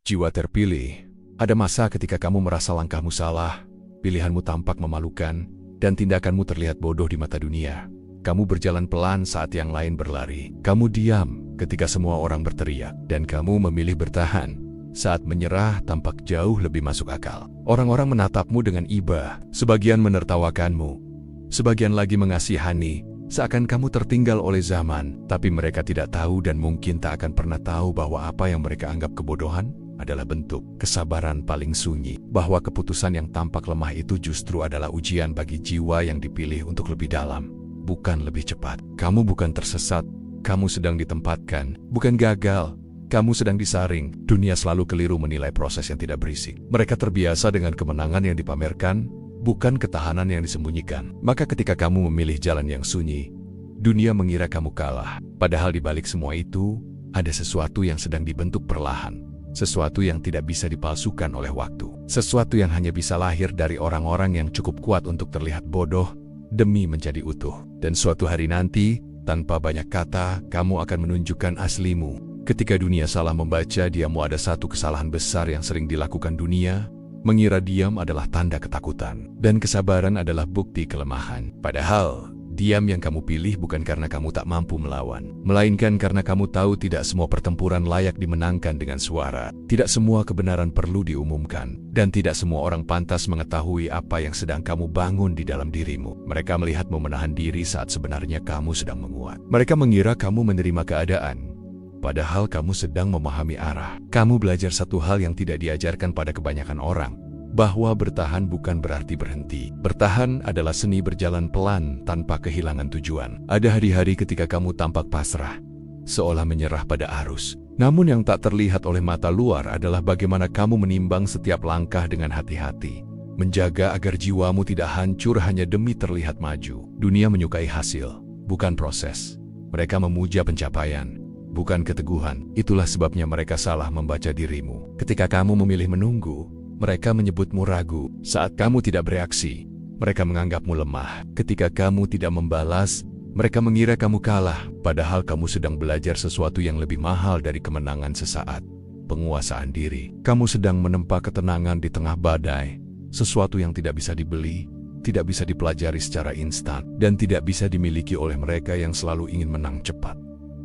Jiwa terpilih. Ada masa ketika kamu merasa langkahmu salah, pilihanmu tampak memalukan, dan tindakanmu terlihat bodoh di mata dunia. Kamu berjalan pelan saat yang lain berlari. Kamu diam ketika semua orang berteriak, dan kamu memilih bertahan saat menyerah tampak jauh lebih masuk akal. Orang-orang menatapmu dengan iba, sebagian menertawakanmu, sebagian lagi mengasihani, seakan kamu tertinggal oleh zaman, tapi mereka tidak tahu dan mungkin tak akan pernah tahu bahwa apa yang mereka anggap kebodohan adalah bentuk kesabaran paling sunyi, bahwa keputusan yang tampak lemah itu justru adalah ujian bagi jiwa yang dipilih untuk lebih dalam, bukan lebih cepat. Kamu bukan tersesat, kamu sedang ditempatkan, bukan gagal, kamu sedang disaring. Dunia selalu keliru menilai proses yang tidak berisik. Mereka terbiasa dengan kemenangan yang dipamerkan, bukan ketahanan yang disembunyikan. Maka ketika kamu memilih jalan yang sunyi, dunia mengira kamu kalah. Padahal di balik semua itu, ada sesuatu yang sedang dibentuk perlahan. Sesuatu yang tidak bisa dipalsukan oleh waktu. Sesuatu yang hanya bisa lahir dari orang-orang yang cukup kuat untuk terlihat bodoh demi menjadi utuh. Dan suatu hari nanti, tanpa banyak kata, kamu akan menunjukkan aslimu. Ketika dunia salah membaca diammu, ada satu kesalahan besar yang sering dilakukan dunia, mengira diam adalah tanda ketakutan, dan kesabaran adalah bukti kelemahan. Padahal, diam yang kamu pilih bukan karena kamu tak mampu melawan, melainkan karena kamu tahu tidak semua pertempuran layak dimenangkan dengan suara. Tidak semua kebenaran perlu diumumkan, dan tidak semua orang pantas mengetahui apa yang sedang kamu bangun di dalam dirimu. Mereka melihatmu menahan diri saat sebenarnya kamu sedang menguat. Mereka mengira kamu menerima keadaan, padahal kamu sedang memahami arah. Kamu belajar satu hal yang tidak diajarkan pada kebanyakan orang, bahwa bertahan bukan berarti berhenti. Bertahan adalah seni berjalan pelan tanpa kehilangan tujuan. Ada hari-hari ketika kamu tampak pasrah, seolah menyerah pada arus. Namun yang tak terlihat oleh mata luar adalah bagaimana kamu menimbang setiap langkah dengan hati-hati, menjaga agar jiwamu tidak hancur hanya demi terlihat maju. Dunia menyukai hasil, bukan proses. Mereka memuja pencapaian, bukan keteguhan. Itulah sebabnya mereka salah membaca dirimu. Ketika kamu memilih menunggu, mereka menyebutmu ragu. Saat kamu tidak bereaksi, mereka menganggapmu lemah. Ketika kamu tidak membalas, mereka mengira kamu kalah. Padahal kamu sedang belajar sesuatu yang lebih mahal dari kemenangan sesaat, penguasaan diri. Kamu sedang menempa ketenangan di tengah badai, sesuatu yang tidak bisa dibeli, tidak bisa dipelajari secara instan, dan tidak bisa dimiliki oleh mereka yang selalu ingin menang cepat.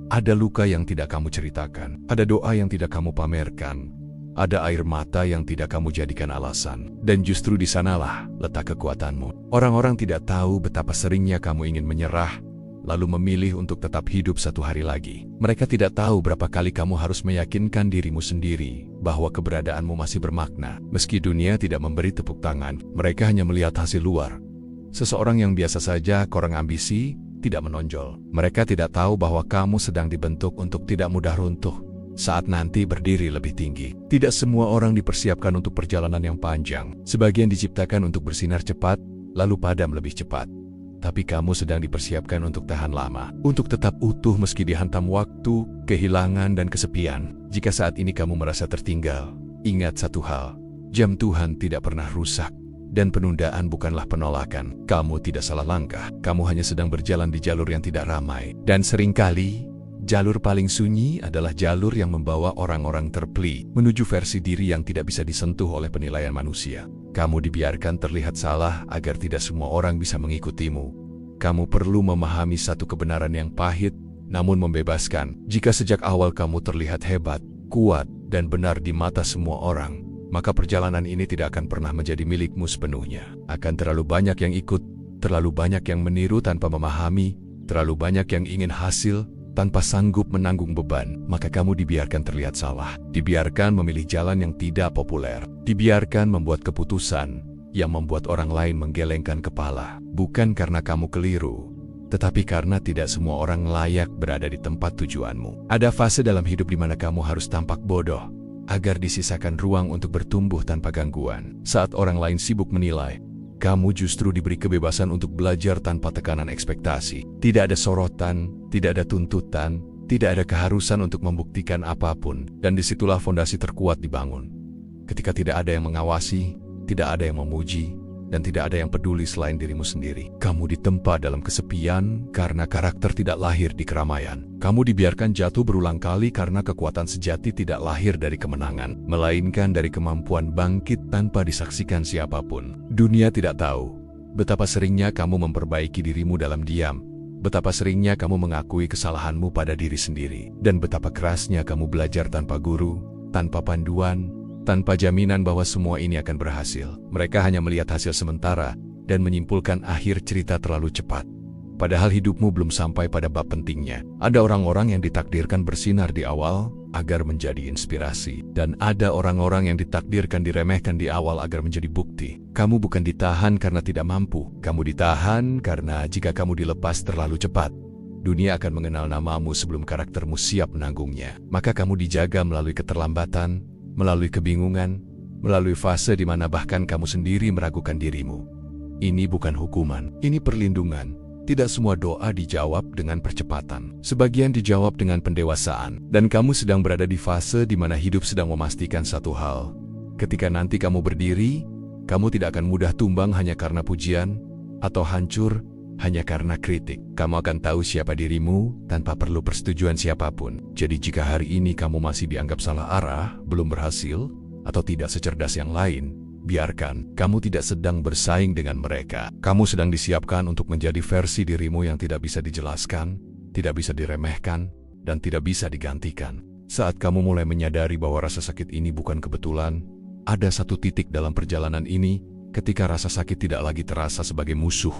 Ada luka yang tidak kamu ceritakan, ada doa yang tidak kamu pamerkan, ada air mata yang tidak kamu jadikan alasan. Dan justru di sanalah letak kekuatanmu. Orang-orang tidak tahu betapa seringnya kamu ingin menyerah, lalu memilih untuk tetap hidup satu hari lagi. Mereka tidak tahu berapa kali kamu harus meyakinkan dirimu sendiri bahwa keberadaanmu masih bermakna. Meski dunia tidak memberi tepuk tangan, mereka hanya melihat hasil luar. Seseorang yang biasa saja, kurang ambisi, tidak menonjol. Mereka tidak tahu bahwa kamu sedang dibentuk untuk tidak mudah runtuh saat nanti berdiri lebih tinggi. Tidak semua orang dipersiapkan untuk perjalanan yang panjang. Sebagian diciptakan untuk bersinar cepat, lalu padam lebih cepat. Tapi kamu sedang dipersiapkan untuk tahan lama, untuk tetap utuh meski dihantam waktu, kehilangan, dan kesepian. Jika saat ini kamu merasa tertinggal, ingat satu hal, jam Tuhan tidak pernah rusak, dan penundaan bukanlah penolakan. Kamu tidak salah langkah, kamu hanya sedang berjalan di jalur yang tidak ramai. Dan seringkali, jalur paling sunyi adalah jalur yang membawa orang-orang terpilih menuju versi diri yang tidak bisa disentuh oleh penilaian manusia. Kamu dibiarkan terlihat salah agar tidak semua orang bisa mengikutimu. Kamu perlu memahami satu kebenaran yang pahit, namun membebaskan. Jika sejak awal kamu terlihat hebat, kuat, dan benar di mata semua orang, maka perjalanan ini tidak akan pernah menjadi milikmu sepenuhnya. Akan terlalu banyak yang ikut, terlalu banyak yang meniru tanpa memahami, terlalu banyak yang ingin hasil tanpa sanggup menanggung beban. Maka kamu dibiarkan terlihat salah, dibiarkan memilih jalan yang tidak populer, dibiarkan membuat keputusan yang membuat orang lain menggelengkan kepala. Bukan karena kamu keliru, tetapi karena tidak semua orang layak berada di tempat tujuanmu. Ada fase dalam hidup di mana kamu harus tampak bodoh, agar disisakan ruang untuk bertumbuh tanpa gangguan. Saat orang lain sibuk menilai, kamu justru diberi kebebasan untuk belajar tanpa tekanan ekspektasi. Tidak ada sorotan, tidak ada tuntutan, tidak ada keharusan untuk membuktikan apapun, dan disitulah fondasi terkuat dibangun. Ketika tidak ada yang mengawasi, tidak ada yang memuji, dan tidak ada yang peduli selain dirimu sendiri. Kamu ditempa dalam kesepian karena karakter tidak lahir di keramaian. Kamu dibiarkan jatuh berulang kali karena kekuatan sejati tidak lahir dari kemenangan, melainkan dari kemampuan bangkit tanpa disaksikan siapapun. Dunia tidak tahu betapa seringnya kamu memperbaiki dirimu dalam diam, betapa seringnya kamu mengakui kesalahanmu pada diri sendiri, dan betapa kerasnya kamu belajar tanpa guru, tanpa panduan, tanpa jaminan bahwa semua ini akan berhasil. Mereka hanya melihat hasil sementara dan menyimpulkan akhir cerita terlalu cepat. Padahal hidupmu belum sampai pada bab pentingnya. Ada orang-orang yang ditakdirkan bersinar di awal agar menjadi inspirasi. Dan ada orang-orang yang ditakdirkan diremehkan di awal agar menjadi bukti. Kamu bukan ditahan karena tidak mampu. Kamu ditahan karena jika kamu dilepas terlalu cepat, dunia akan mengenal namamu sebelum karaktermu siap menanggungnya. Maka kamu dijaga melalui keterlambatan, melalui kebingungan, melalui fase di mana bahkan kamu sendiri meragukan dirimu. Ini bukan hukuman, ini perlindungan. Tidak semua doa dijawab dengan percepatan. Sebagian dijawab dengan pendewasaan. Dan kamu sedang berada di fase di mana hidup sedang memastikan satu hal. Ketika nanti kamu berdiri, kamu tidak akan mudah tumbang hanya karena pujian, atau hancur hanya karena kritik. Kamu akan tahu siapa dirimu tanpa perlu persetujuan siapapun. Jadi jika hari ini kamu masih dianggap salah arah, belum berhasil, atau tidak secerdas yang lain, biarkan. Kamu tidak sedang bersaing dengan mereka. Kamu sedang disiapkan untuk menjadi versi dirimu yang tidak bisa dijelaskan, tidak bisa diremehkan, dan tidak bisa digantikan. Saat kamu mulai menyadari bahwa rasa sakit ini bukan kebetulan, ada satu titik dalam perjalanan ini ketika rasa sakit tidak lagi terasa sebagai musuh,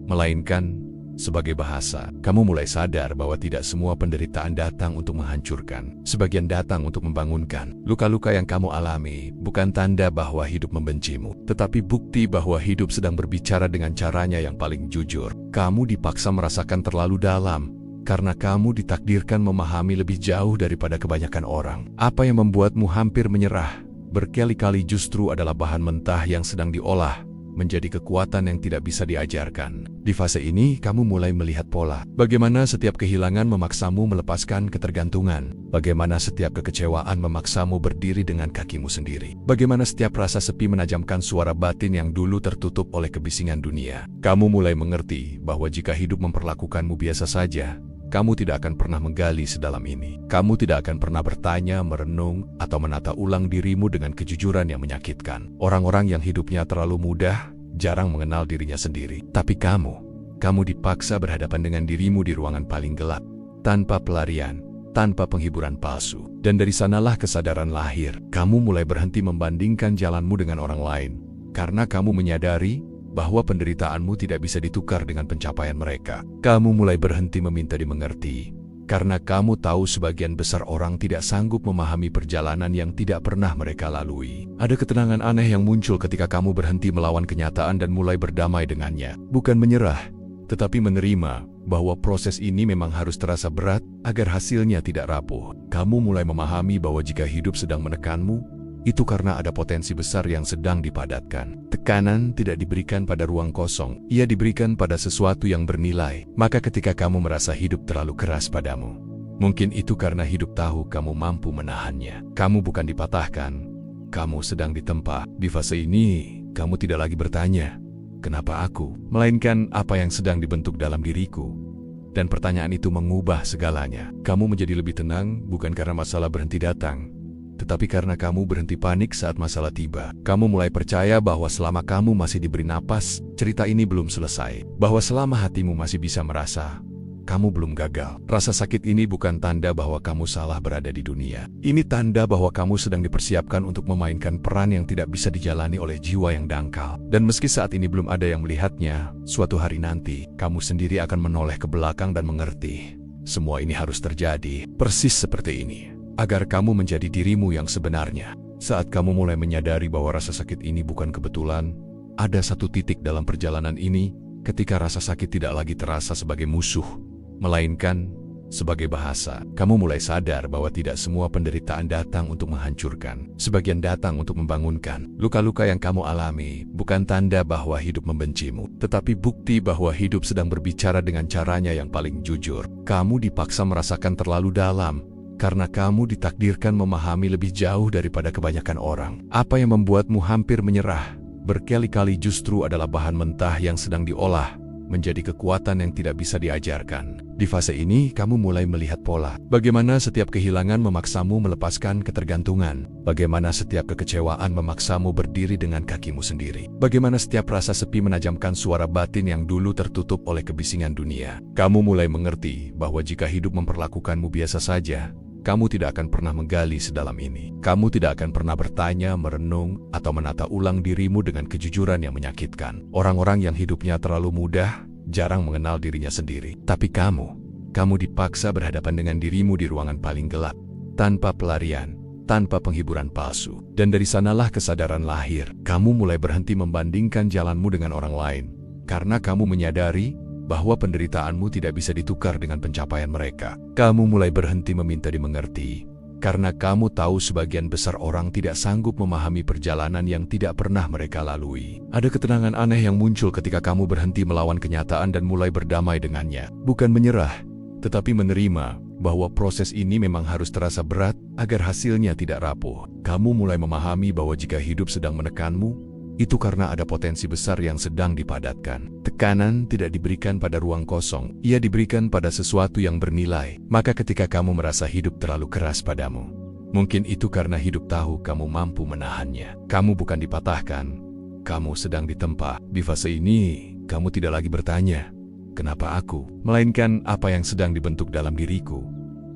melainkan sebagai bahasa. Kamu mulai sadar bahwa tidak semua penderitaan datang untuk menghancurkan. Sebagian datang untuk membangunkan. Luka-luka yang kamu alami bukan tanda bahwa hidup membencimu, tetapi bukti bahwa hidup sedang berbicara dengan caranya yang paling jujur. Kamu dipaksa merasakan terlalu dalam karena kamu ditakdirkan memahami lebih jauh daripada kebanyakan orang. Apa yang membuatmu hampir menyerah berkali-kali justru adalah bahan mentah yang sedang diolah menjadi kekuatan yang tidak bisa diajarkan. Di fase ini, kamu mulai melihat pola. Bagaimana setiap kehilangan memaksamu melepaskan ketergantungan. Bagaimana setiap kekecewaan memaksamu berdiri dengan kakimu sendiri. Bagaimana setiap rasa sepi menajamkan suara batin yang dulu tertutup oleh kebisingan dunia. Kamu mulai mengerti bahwa jika hidup memperlakukanmu biasa saja, kamu tidak akan pernah menggali sedalam ini. Kamu tidak akan pernah bertanya, merenung, atau menata ulang dirimu dengan kejujuran yang menyakitkan. Orang-orang yang hidupnya terlalu mudah, jarang mengenal dirinya sendiri. Tapi kamu dipaksa berhadapan dengan dirimu di ruangan paling gelap, tanpa pelarian, tanpa penghiburan palsu. Dan dari sanalah kesadaran lahir. Kamu mulai berhenti membandingkan jalanmu dengan orang lain, karena kamu menyadari bahwa penderitaanmu tidak bisa ditukar dengan pencapaian mereka. Kamu mulai berhenti meminta dimengerti, karena kamu tahu sebagian besar orang tidak sanggup memahami perjalanan yang tidak pernah mereka lalui. Ada ketenangan aneh yang muncul ketika kamu berhenti melawan kenyataan dan mulai berdamai dengannya. Bukan menyerah, tetapi menerima bahwa proses ini memang harus terasa berat agar hasilnya tidak rapuh. Kamu mulai memahami bahwa jika hidup sedang menekanmu, itu karena ada potensi besar yang sedang dipadatkan. Tekanan tidak diberikan pada ruang kosong, ia diberikan pada sesuatu yang bernilai. Maka ketika kamu merasa hidup terlalu keras padamu, mungkin itu karena hidup tahu kamu mampu menahannya. Kamu bukan dipatahkan, kamu sedang ditempa. Di fase ini, kamu tidak lagi bertanya, "Kenapa aku?" Melainkan apa yang sedang dibentuk dalam diriku. Dan pertanyaan itu mengubah segalanya. Kamu menjadi lebih tenang bukan karena masalah berhenti datang, tetapi karena kamu berhenti panik saat masalah tiba. Kamu mulai percaya bahwa selama kamu masih diberi napas, cerita ini belum selesai. Bahwa selama hatimu masih bisa merasa, kamu belum gagal. Rasa sakit ini bukan tanda bahwa kamu salah berada di dunia. Ini tanda bahwa kamu sedang dipersiapkan untuk memainkan peran yang tidak bisa dijalani oleh jiwa yang dangkal. Dan meski saat ini belum ada yang melihatnya, suatu hari nanti, kamu sendiri akan menoleh ke belakang dan mengerti. Semua ini harus terjadi, persis seperti ini, agar kamu menjadi dirimu yang sebenarnya. Saat kamu mulai menyadari bahwa rasa sakit ini bukan kebetulan, ada satu titik dalam perjalanan ini ketika rasa sakit tidak lagi terasa sebagai musuh, melainkan sebagai bahasa. Kamu mulai sadar bahwa tidak semua penderitaan datang untuk menghancurkan. Sebagian datang untuk membangunkan. Luka-luka yang kamu alami bukan tanda bahwa hidup membencimu, tetapi bukti bahwa hidup sedang berbicara dengan caranya yang paling jujur. Kamu dipaksa merasakan terlalu dalam, karena kamu ditakdirkan memahami lebih jauh daripada kebanyakan orang. Apa yang membuatmu hampir menyerah berkali-kali justru adalah bahan mentah yang sedang diolah menjadi kekuatan yang tidak bisa diajarkan. Di fase ini, kamu mulai melihat pola. Bagaimana setiap kehilangan memaksamu melepaskan ketergantungan. Bagaimana setiap kekecewaan memaksamu berdiri dengan kakimu sendiri. Bagaimana setiap rasa sepi menajamkan suara batin yang dulu tertutup oleh kebisingan dunia. Kamu mulai mengerti bahwa jika hidup memperlakukanmu biasa saja, kamu tidak akan pernah menggali sedalam ini. Kamu tidak akan pernah bertanya, merenung, atau menata ulang dirimu dengan kejujuran yang menyakitkan. Orang-orang yang hidupnya terlalu mudah, jarang mengenal dirinya sendiri. Tapi kamu dipaksa berhadapan dengan dirimu di ruangan paling gelap, tanpa pelarian, tanpa penghiburan palsu. Dan dari sanalah kesadaran lahir. Kamu mulai berhenti membandingkan jalanmu dengan orang lain, karena kamu menyadari bahwa penderitaanmu tidak bisa ditukar dengan pencapaian mereka. Kamu mulai berhenti meminta dimengerti, karena kamu tahu sebagian besar orang tidak sanggup memahami perjalanan yang tidak pernah mereka lalui. Ada ketenangan aneh yang muncul ketika kamu berhenti melawan kenyataan dan mulai berdamai dengannya. Bukan menyerah, tetapi menerima bahwa proses ini memang harus terasa berat agar hasilnya tidak rapuh. Kamu mulai memahami bahwa jika hidup sedang menekanmu, itu karena ada potensi besar yang sedang dipadatkan. Tekanan tidak diberikan pada ruang kosong, ia diberikan pada sesuatu yang bernilai. Maka ketika kamu merasa hidup terlalu keras padamu, mungkin itu karena hidup tahu kamu mampu menahannya. Kamu bukan dipatahkan, kamu sedang ditempa. Di fase ini, kamu tidak lagi bertanya, "Kenapa aku?" Melainkan apa yang sedang dibentuk dalam diriku.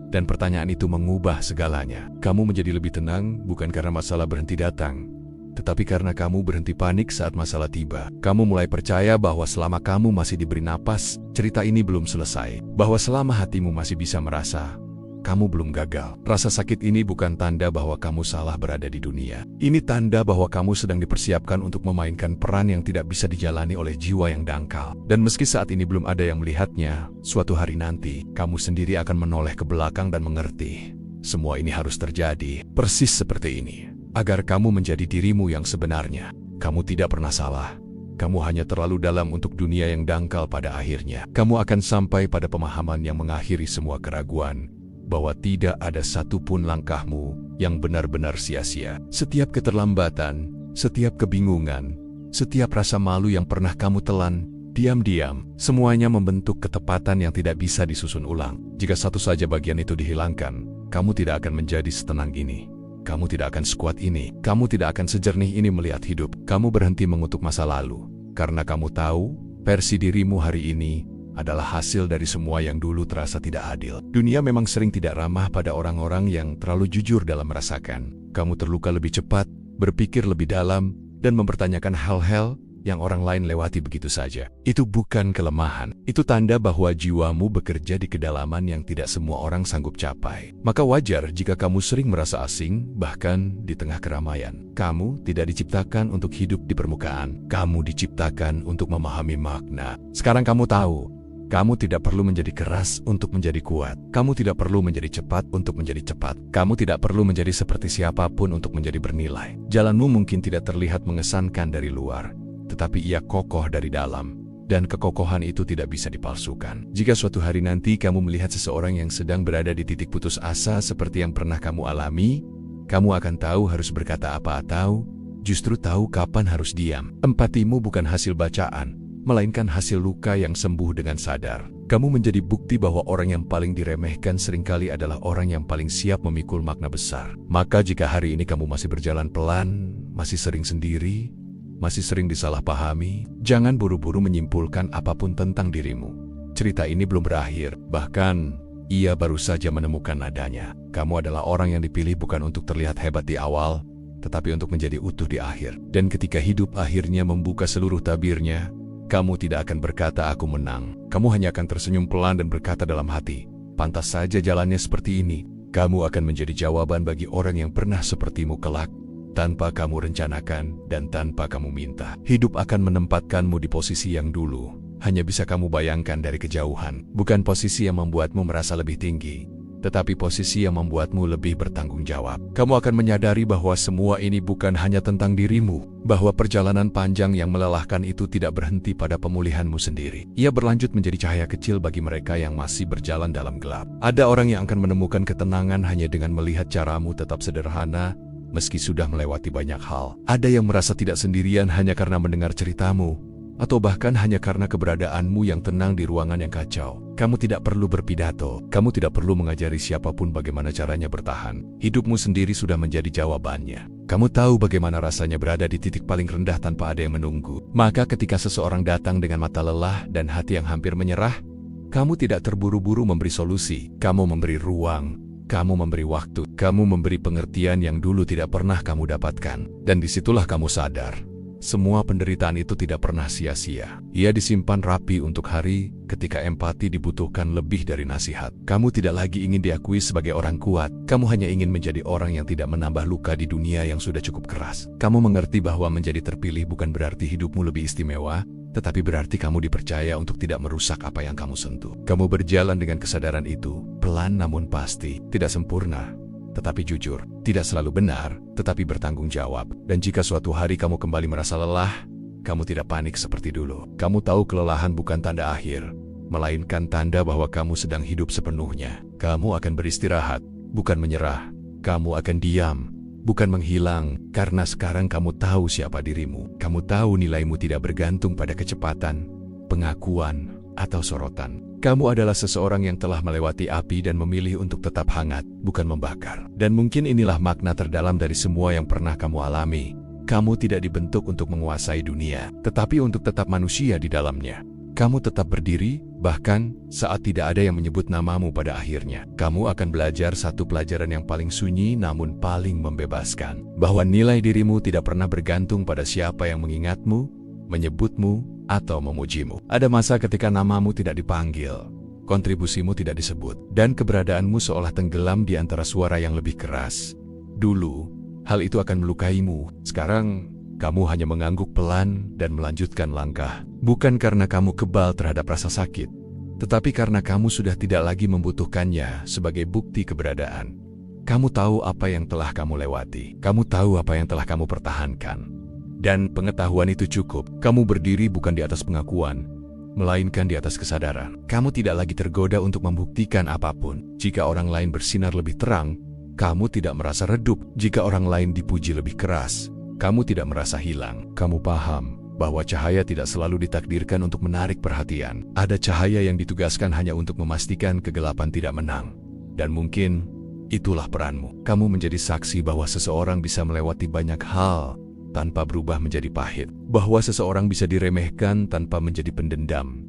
Dan pertanyaan itu mengubah segalanya. Kamu menjadi lebih tenang, bukan karena masalah berhenti datang, tetapi karena kamu berhenti panik saat masalah tiba. Kamu mulai percaya bahwa selama kamu masih diberi napas, cerita ini belum selesai. Bahwa selama hatimu masih bisa merasa, kamu belum gagal. Rasa sakit ini bukan tanda bahwa kamu salah berada di dunia. Ini tanda bahwa kamu sedang dipersiapkan untuk memainkan peran yang tidak bisa dijalani oleh jiwa yang dangkal. Dan meski saat ini belum ada yang melihatnya, suatu hari nanti, kamu sendiri akan menoleh ke belakang dan mengerti. Semua ini harus terjadi, persis seperti ini, agar kamu menjadi dirimu yang sebenarnya. Kamu tidak pernah salah. Kamu hanya terlalu dalam untuk dunia yang dangkal pada akhirnya. Kamu akan sampai pada pemahaman yang mengakhiri semua keraguan, bahwa tidak ada satupun langkahmu yang benar-benar sia-sia. Setiap keterlambatan, setiap kebingungan, setiap rasa malu yang pernah kamu telan, diam-diam, semuanya membentuk ketepatan yang tidak bisa disusun ulang. Jika satu saja bagian itu dihilangkan, kamu tidak akan menjadi setenang ini. Kamu tidak akan sekuat ini. Kamu tidak akan sejernih ini melihat hidup. Kamu berhenti mengutuk masa lalu, karena kamu tahu versi dirimu hari ini adalah hasil dari semua yang dulu terasa tidak adil. Dunia memang sering tidak ramah pada orang-orang yang terlalu jujur dalam merasakan. Kamu terluka lebih cepat, berpikir lebih dalam, dan mempertanyakan hal-hal yang orang lain lewati begitu saja. Itu bukan kelemahan. Itu tanda bahwa jiwamu bekerja di kedalaman yang tidak semua orang sanggup capai. Maka wajar jika kamu sering merasa asing, bahkan di tengah keramaian. Kamu tidak diciptakan untuk hidup di permukaan. Kamu diciptakan untuk memahami makna. Sekarang kamu tahu, kamu tidak perlu menjadi keras untuk menjadi kuat. Kamu tidak perlu menjadi cepat untuk menjadi cepat. Kamu tidak perlu menjadi seperti siapapun untuk menjadi bernilai. Jalanmu mungkin tidak terlihat mengesankan dari luar, tetapi ia kokoh dari dalam, dan kekokohan itu tidak bisa dipalsukan. Jika suatu hari nanti kamu melihat seseorang yang sedang berada di titik putus asa seperti yang pernah kamu alami, kamu akan tahu harus berkata apa atau justru tahu kapan harus diam. Empatimu bukan hasil bacaan, melainkan hasil luka yang sembuh dengan sadar. Kamu menjadi bukti bahwa orang yang paling diremehkan seringkali adalah orang yang paling siap memikul makna besar. Maka jika hari ini kamu masih berjalan pelan, masih sering sendiri, masih sering disalahpahami, jangan buru-buru menyimpulkan apapun tentang dirimu. Cerita ini belum berakhir, bahkan ia baru saja menemukan nadanya. Kamu adalah orang yang dipilih bukan untuk terlihat hebat di awal, tetapi untuk menjadi utuh di akhir. Dan ketika hidup akhirnya membuka seluruh tabirnya, kamu tidak akan berkata aku menang. Kamu hanya akan tersenyum pelan dan berkata dalam hati, pantas saja jalannya seperti ini. Kamu akan menjadi jawaban bagi orang yang pernah sepertimu kelak, tanpa kamu rencanakan dan tanpa kamu minta. Hidup akan menempatkanmu di posisi yang dulu hanya bisa kamu bayangkan dari kejauhan. Bukan posisi yang membuatmu merasa lebih tinggi, tetapi posisi yang membuatmu lebih bertanggung jawab. Kamu akan menyadari bahwa semua ini bukan hanya tentang dirimu, bahwa perjalanan panjang yang melelahkan itu tidak berhenti pada pemulihanmu sendiri. Ia berlanjut menjadi cahaya kecil bagi mereka yang masih berjalan dalam gelap. Ada orang yang akan menemukan ketenangan hanya dengan melihat caramu tetap sederhana, meski sudah melewati banyak hal. Ada yang merasa tidak sendirian hanya karena mendengar ceritamu, atau bahkan hanya karena keberadaanmu yang tenang di ruangan yang kacau. Kamu tidak perlu berpidato, kamu tidak perlu mengajari siapapun bagaimana caranya bertahan. Hidupmu sendiri sudah menjadi jawabannya. Kamu tahu bagaimana rasanya berada di titik paling rendah tanpa ada yang menunggu. Maka ketika seseorang datang dengan mata lelah dan hati yang hampir menyerah, kamu tidak terburu-buru memberi solusi. Kamu memberi ruang, kamu memberi waktu, kamu memberi pengertian yang dulu tidak pernah kamu dapatkan. Dan disitulah kamu sadar, semua penderitaan itu tidak pernah sia-sia. Ia disimpan rapi untuk hari ketika empati dibutuhkan lebih dari nasihat. Kamu tidak lagi ingin diakui sebagai orang kuat. Kamu hanya ingin menjadi orang yang tidak menambah luka di dunia yang sudah cukup keras. Kamu mengerti bahwa menjadi terpilih bukan berarti hidupmu lebih istimewa, tetapi berarti kamu dipercaya untuk tidak merusak apa yang kamu sentuh. Kamu berjalan dengan kesadaran itu, pelan namun pasti, tidak sempurna, tetapi jujur, tidak selalu benar, tetapi bertanggung jawab. Dan jika suatu hari kamu kembali merasa lelah, kamu tidak panik seperti dulu. Kamu tahu kelelahan bukan tanda akhir, melainkan tanda bahwa kamu sedang hidup sepenuhnya. Kamu akan beristirahat, bukan menyerah. Kamu akan diam, bukan menghilang, karena sekarang kamu tahu siapa dirimu. Kamu tahu nilaimu tidak bergantung pada kecepatan, pengakuan, atau sorotan. Kamu adalah seseorang yang telah melewati api dan memilih untuk tetap hangat, bukan membakar. Dan mungkin inilah makna terdalam dari semua yang pernah kamu alami. Kamu tidak dibentuk untuk menguasai dunia, tetapi untuk tetap manusia di dalamnya. Kamu tetap berdiri, bahkan saat tidak ada yang menyebut namamu pada akhirnya. Kamu akan belajar satu pelajaran yang paling sunyi namun paling membebaskan. Bahwa nilai dirimu tidak pernah bergantung pada siapa yang mengingatmu, menyebutmu, atau memujimu. Ada masa ketika namamu tidak dipanggil, kontribusimu tidak disebut, dan keberadaanmu seolah tenggelam di antara suara yang lebih keras. Dulu, hal itu akan melukaimu. Sekarang, kamu hanya mengangguk pelan dan melanjutkan langkah. Bukan karena kamu kebal terhadap rasa sakit, tetapi karena kamu sudah tidak lagi membutuhkannya sebagai bukti keberadaan. Kamu tahu apa yang telah kamu lewati. Kamu tahu apa yang telah kamu pertahankan. Dan pengetahuan itu cukup. Kamu berdiri bukan di atas pengakuan, melainkan di atas kesadaran. Kamu tidak lagi tergoda untuk membuktikan apapun. Jika orang lain bersinar lebih terang, kamu tidak merasa redup. Jika orang lain dipuji lebih keras, kamu tidak merasa hilang. Kamu paham bahwa cahaya tidak selalu ditakdirkan untuk menarik perhatian. Ada cahaya yang ditugaskan hanya untuk memastikan kegelapan tidak menang. Dan mungkin itulah peranmu. Kamu menjadi saksi bahwa seseorang bisa melewati banyak hal tanpa berubah menjadi pahit. Bahwa seseorang bisa diremehkan tanpa menjadi pendendam.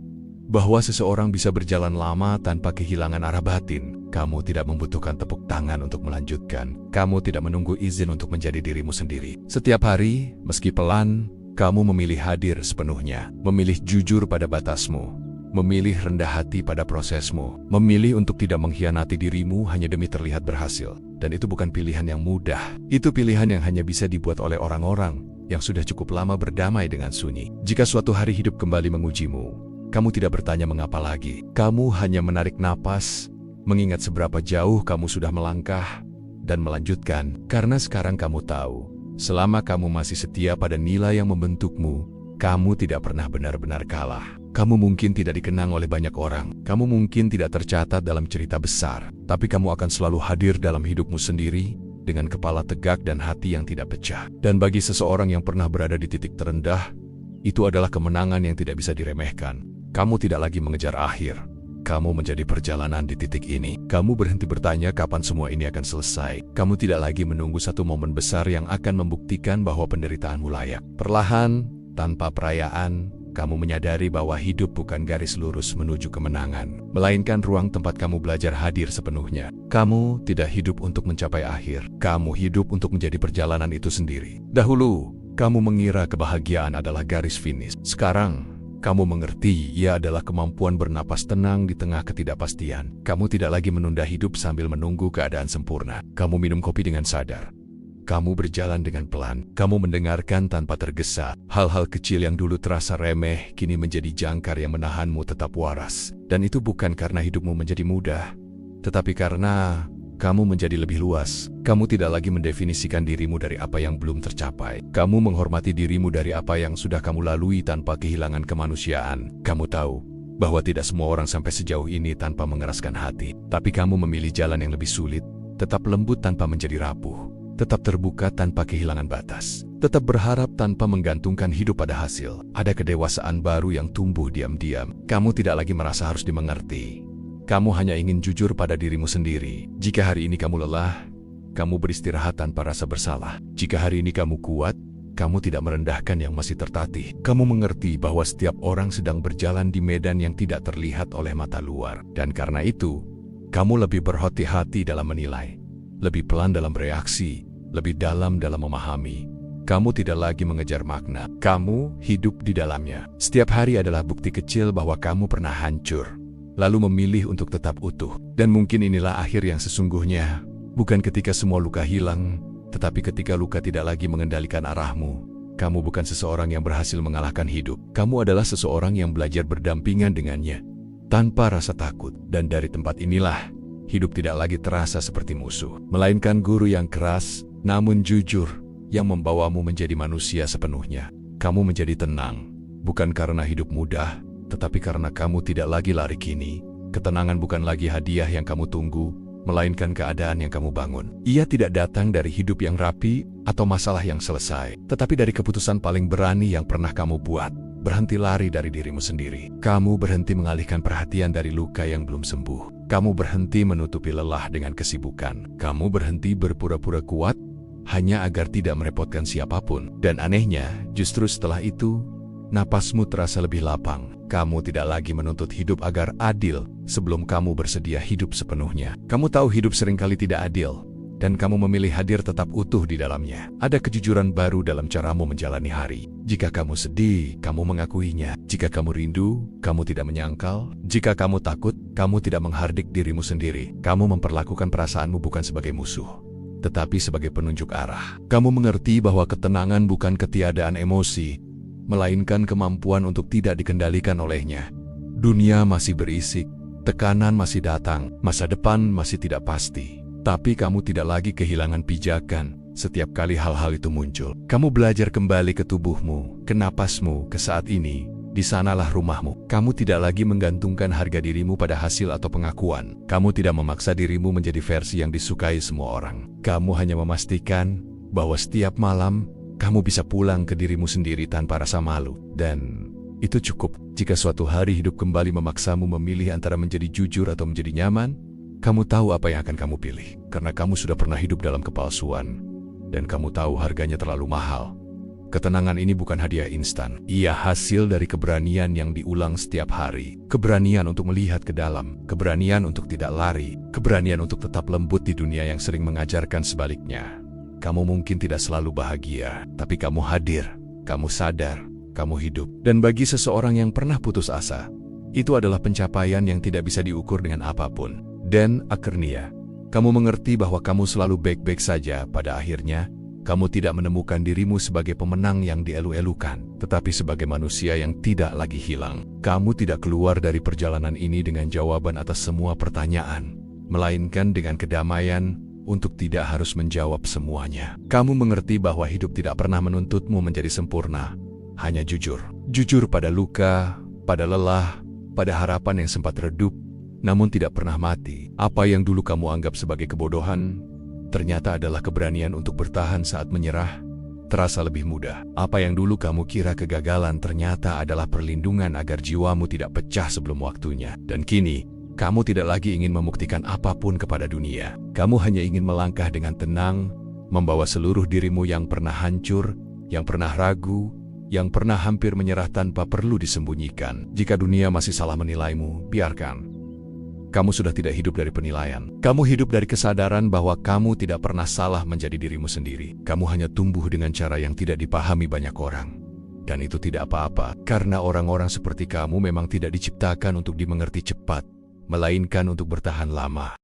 Bahwa seseorang bisa berjalan lama tanpa kehilangan arah batin. Kamu tidak membutuhkan tepuk tangan untuk melanjutkan. Kamu tidak menunggu izin untuk menjadi dirimu sendiri. Setiap hari, meski pelan, kamu memilih hadir sepenuhnya. Memilih jujur pada batasmu. Memilih rendah hati pada prosesmu. Memilih untuk tidak mengkhianati dirimu hanya demi terlihat berhasil. Dan itu bukan pilihan yang mudah. Itu pilihan yang hanya bisa dibuat oleh orang-orang yang sudah cukup lama berdamai dengan sunyi. Jika suatu hari hidup kembali mengujimu, kamu tidak bertanya mengapa lagi. Kamu hanya menarik napas, mengingat seberapa jauh kamu sudah melangkah, dan melanjutkan. Karena sekarang kamu tahu, selama kamu masih setia pada nilai yang membentukmu, kamu tidak pernah benar-benar kalah. Kamu mungkin tidak dikenang oleh banyak orang. Kamu mungkin tidak tercatat dalam cerita besar. Tapi kamu akan selalu hadir dalam hidupmu sendiri, dengan kepala tegak dan hati yang tidak pecah. Dan bagi seseorang yang pernah berada di titik terendah, itu adalah kemenangan yang tidak bisa diremehkan. Kamu tidak lagi mengejar akhir. Kamu menjadi perjalanan di titik ini. Kamu berhenti bertanya kapan semua ini akan selesai. Kamu tidak lagi menunggu satu momen besar yang akan membuktikan bahwa penderitaanmu layak. Perlahan, tanpa perayaan, kamu menyadari bahwa hidup bukan garis lurus menuju kemenangan, melainkan ruang tempat kamu belajar hadir sepenuhnya. Kamu tidak hidup untuk mencapai akhir. Kamu hidup untuk menjadi perjalanan itu sendiri. Dahulu, kamu mengira kebahagiaan adalah garis finish. Sekarang, kamu mengerti ia adalah kemampuan bernapas tenang di tengah ketidakpastian. Kamu tidak lagi menunda hidup sambil menunggu keadaan sempurna. Kamu minum kopi dengan sadar. Kamu berjalan dengan pelan. Kamu mendengarkan tanpa tergesa. Hal-hal kecil yang dulu terasa remeh, kini menjadi jangkar yang menahanmu tetap waras. Dan itu bukan karena hidupmu menjadi mudah, tetapi karena kamu menjadi lebih luas. Kamu tidak lagi mendefinisikan dirimu dari apa yang belum tercapai. Kamu menghormati dirimu dari apa yang sudah kamu lalui tanpa kehilangan kemanusiaan. Kamu tahu bahwa tidak semua orang sampai sejauh ini tanpa mengeraskan hati. Tapi kamu memilih jalan yang lebih sulit, tetap lembut tanpa menjadi rapuh, tetap terbuka tanpa kehilangan batas, tetap berharap tanpa menggantungkan hidup pada hasil. Ada kedewasaan baru yang tumbuh diam-diam. Kamu tidak lagi merasa harus dimengerti. Kamu hanya ingin jujur pada dirimu sendiri. Jika hari ini kamu lelah, kamu beristirahat tanpa rasa bersalah. Jika hari ini kamu kuat, kamu tidak merendahkan yang masih tertatih. Kamu mengerti bahwa setiap orang sedang berjalan di medan yang tidak terlihat oleh mata luar. Dan karena itu, kamu lebih berhati-hati dalam menilai, lebih pelan dalam bereaksi, lebih dalam memahami. Kamu tidak lagi mengejar makna. Kamu hidup di dalamnya. Setiap hari adalah bukti kecil bahwa kamu pernah hancur, lalu memilih untuk tetap utuh. Dan mungkin inilah akhir yang sesungguhnya. Bukan ketika semua luka hilang, tetapi ketika luka tidak lagi mengendalikan arahmu. Kamu bukan seseorang yang berhasil mengalahkan hidup. Kamu adalah seseorang yang belajar berdampingan dengannya, tanpa rasa takut. Dan dari tempat inilah, hidup tidak lagi terasa seperti musuh, melainkan guru yang keras, namun jujur, yang membawamu menjadi manusia sepenuhnya. Kamu menjadi tenang, bukan karena hidup mudah, tetapi karena kamu tidak lagi lari kini. Ketenangan bukan lagi hadiah yang kamu tunggu, melainkan keadaan yang kamu bangun. Ia tidak datang dari hidup yang rapi atau masalah yang selesai, tetapi dari keputusan paling berani yang pernah kamu buat. Berhenti lari dari dirimu sendiri. Kamu berhenti mengalihkan perhatian dari luka yang belum sembuh. Kamu berhenti menutupi lelah dengan kesibukan. Kamu berhenti berpura-pura kuat hanya agar tidak merepotkan siapapun. Dan anehnya, justru setelah itu, napasmu terasa lebih lapang. Kamu tidak lagi menuntut hidup agar adil sebelum kamu bersedia hidup sepenuhnya. Kamu tahu hidup seringkali tidak adil, dan kamu memilih hadir tetap utuh di dalamnya. Ada kejujuran baru dalam caramu menjalani hari. Jika kamu sedih, kamu mengakuinya. Jika kamu rindu, kamu tidak menyangkal. Jika kamu takut, kamu tidak menghardik dirimu sendiri. Kamu memperlakukan perasaanmu bukan sebagai musuh, tetapi sebagai penunjuk arah. Kamu mengerti bahwa ketenangan bukan ketiadaan emosi, melainkan kemampuan untuk tidak dikendalikan olehnya. Dunia masih berisik, tekanan masih datang, masa depan masih tidak pasti. Tapi kamu tidak lagi kehilangan pijakan setiap kali hal-hal itu muncul. Kamu belajar kembali ke tubuhmu, ke napasmu, ke saat ini. Di sanalah rumahmu. Kamu tidak lagi menggantungkan harga dirimu pada hasil atau pengakuan. Kamu tidak memaksa dirimu menjadi versi yang disukai semua orang. Kamu hanya memastikan bahwa setiap malam kamu bisa pulang ke dirimu sendiri tanpa rasa malu. Dan itu cukup. Jika suatu hari hidup kembali memaksamu memilih antara menjadi jujur atau menjadi nyaman, kamu tahu apa yang akan kamu pilih. Karena kamu sudah pernah hidup dalam kepalsuan, dan kamu tahu harganya terlalu mahal. Ketenangan ini bukan hadiah instan. Ia hasil dari keberanian yang diulang setiap hari. Keberanian untuk melihat ke dalam, keberanian untuk tidak lari, keberanian untuk tetap lembut di dunia yang sering mengajarkan sebaliknya. Kamu mungkin tidak selalu bahagia, tapi kamu hadir, kamu sadar, kamu hidup. Dan bagi seseorang yang pernah putus asa, itu adalah pencapaian yang tidak bisa diukur dengan apapun. Dan akhirnya, kamu mengerti bahwa kamu selalu baik-baik saja. Pada akhirnya, kamu tidak menemukan dirimu sebagai pemenang yang dielu-elukan, tetapi sebagai manusia yang tidak lagi hilang. Kamu tidak keluar dari perjalanan ini dengan jawaban atas semua pertanyaan, melainkan dengan kedamaian untuk tidak harus menjawab semuanya. Kamu mengerti bahwa hidup tidak pernah menuntutmu menjadi sempurna, hanya jujur. Jujur pada luka, pada lelah, pada harapan yang sempat redup, namun tidak pernah mati. Apa yang dulu kamu anggap sebagai kebodohan, ternyata adalah keberanian untuk bertahan saat menyerah, terasa lebih mudah. Apa yang dulu kamu kira kegagalan ternyata adalah perlindungan agar jiwamu tidak pecah sebelum waktunya. Dan kini, kamu tidak lagi ingin membuktikan apapun kepada dunia. Kamu hanya ingin melangkah dengan tenang, membawa seluruh dirimu yang pernah hancur, yang pernah ragu, yang pernah hampir menyerah tanpa perlu disembunyikan. Jika dunia masih salah menilaimu, biarkan. Kamu sudah tidak hidup dari penilaian. Kamu hidup dari kesadaran bahwa kamu tidak pernah salah menjadi dirimu sendiri. Kamu hanya tumbuh dengan cara yang tidak dipahami banyak orang. Dan itu tidak apa-apa, karena orang-orang seperti kamu memang tidak diciptakan untuk dimengerti cepat, melainkan untuk bertahan lama.